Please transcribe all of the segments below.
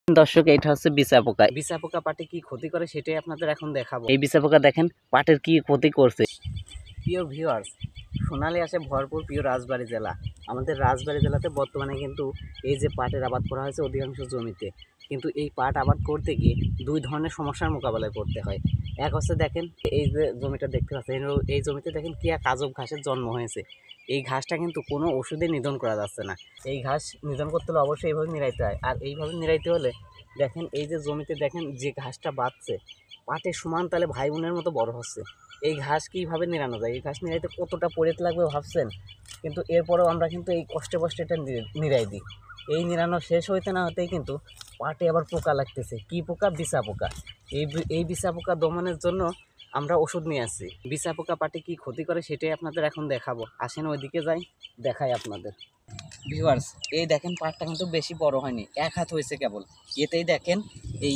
দর্শক, এটা হচ্ছে বিছা পোকা। বিছা পোকা পাটে কি ক্ষতি করে সেটাই আপনাদের এখন দেখাবো। এই বিছা পোকা দেখেন পাটের কি ক্ষতি করছে। প্রিয় ভিউয়ার্স, সোনালী আসে ভরপুর প্রিয় রাজবাড়ী জেলা। আমাদের রাজবাড়ী জেলাতে বর্তমানে কিন্তু এই যে পাটের আবাদ করা হয়েছে অধিকাংশ জমিতে, কিন্তু এই পাট আবাদ করতে গিয়ে দুই ধরনের সমস্যার মোকাবেলায় করতে হয়। এক হচ্ছে দেখেন এই যে জমিটা দেখতে পাচ্ছেন, এই জমিতে দেখেন কি এক আজব ঘাসের জন্ম হয়েছে। এই ঘাসটা কিন্তু কোনো ওষুধে নিধন করা যাচ্ছে না। এই ঘাস নিধন করতে হলে অবশ্যই এইভাবে নিড়াইতে হয়। আর এইভাবে নিড়াইতে হলে দেখেন এই যে জমিতে দেখেন যে ঘাসটা বাঁচছে পাটের সমান তালে ভাই বোনের মতো বড় হচ্ছে। এই ঘাস কীভাবে নিড়ানো যায়? এই ঘাস নিড়াইতে কতটা পরিত লাগবে ভাবছেন? কিন্তু এরপরেও আমরা কিন্তু এই কষ্টে কষ্টে এটা নিড়াই দিই। এই নিড়ানো শেষ হইতে না হতেই কিন্তু পাটে আবার পোকা লাগতেছে। কি পোকা? বিছা পোকা। এই বিছা পোকা দমনের জন্য আমরা ওষুধ নিয়ে আসছি। বিছা পোকা পাটে কি ক্ষতি করে সেটাই আপনাদের এখন দেখাবো। আসেন ওইদিকে যাই, দেখাই আপনাদের। ভিউয়ার্স, এই দেখেন পাটটা কিন্তু বেশি বড় হয়নি, এক হাত হয়েছে কেবল। এতেই দেখেন এই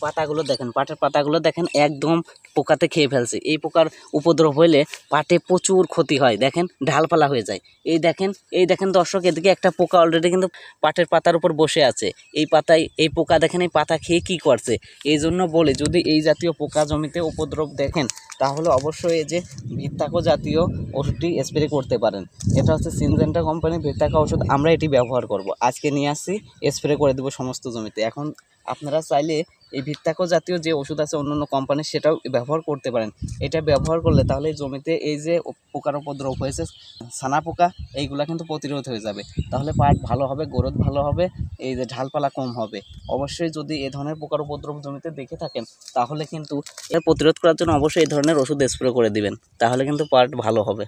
পাতাগুলো দেখেন, পাটের পাতাগুলো দেখেন একদম পোকাতে খেয়ে ফেলছে। এই পোকার উপদ্রব হইলে পাটে প্রচুর ক্ষতি হয়, দেখেন ঢালপালা হয়ে যায়। এই দেখেন দর্শক, এদিকে একটা পোকা অলরেডি কিন্তু পাটের পাতার উপর বসে আছে। এই পাতায় এই পোকা দেখেন এই পাতা খেয়ে কি করছে। এই জন্য বলে যদি এই জাতীয় পোকা জমিতে উপদ্রব দেখেন তাহলে অবশ্যই এই যে ভিত্তাকো জাতীয় ওষুধটি স্প্রে করতে পারেন। এটা হচ্ছে সিনজেন্টা কোম্পানির ভিত্তাকো ওষুধ। আমরা এটি ব্যবহার করব, আজকে নিয়ে আসছি, স্প্রে করে দেবো সমস্ত জমিতে। এখন আপনারা চাইলে এই ভিত্তাকো জাতীয় যে ওষুধ আছে অন্য অন্য কোম্পানির সেটাও ব্যবহার করতে পারেন। এটা ব্যবহার করলে তাহলে জমিতে এই যে পোকার উপদ্রব হয়েছে ছানা পোকা, এইগুলা কিন্তু প্রতিরোধ হয়ে যাবে। তাহলে পাট ভালো হবে, গ্রোথ ভালো হবে, এই যে ঢালপালা কম হবে। অবশ্যই যদি এই ধরনের পোকার উপদ্রব জমিতে দেখে থাকেন তাহলে কিন্তু এর প্রতিরোধ করার জন্য অবশ্যই এই ধরনের ওষুধ স্প্রে করে দিবেন, তাহলে কিন্তু পাট ভালো হবে।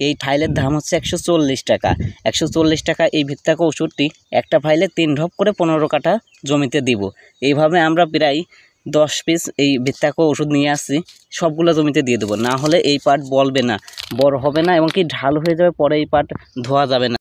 এই ফাইলের দাম হচ্ছে 140 টাকা। 140 টাকা এই ভিত্তাকো ওষুধটি একটা ফাইলে 3 ঢপ করে 15 কাঠা জমিতে দিব। এইভাবে আমরা প্রায় 10 পিস এই ভিত্তাকো ওষুধ নিয়ে আসছি, সবগুলো জমিতে দিয়ে দেবো। না হলে এই পাট বলবে না, বড় হবে না এবং কি ঢাল হয়ে যাবে, পরে এই পাট ধোয়া যাবে না।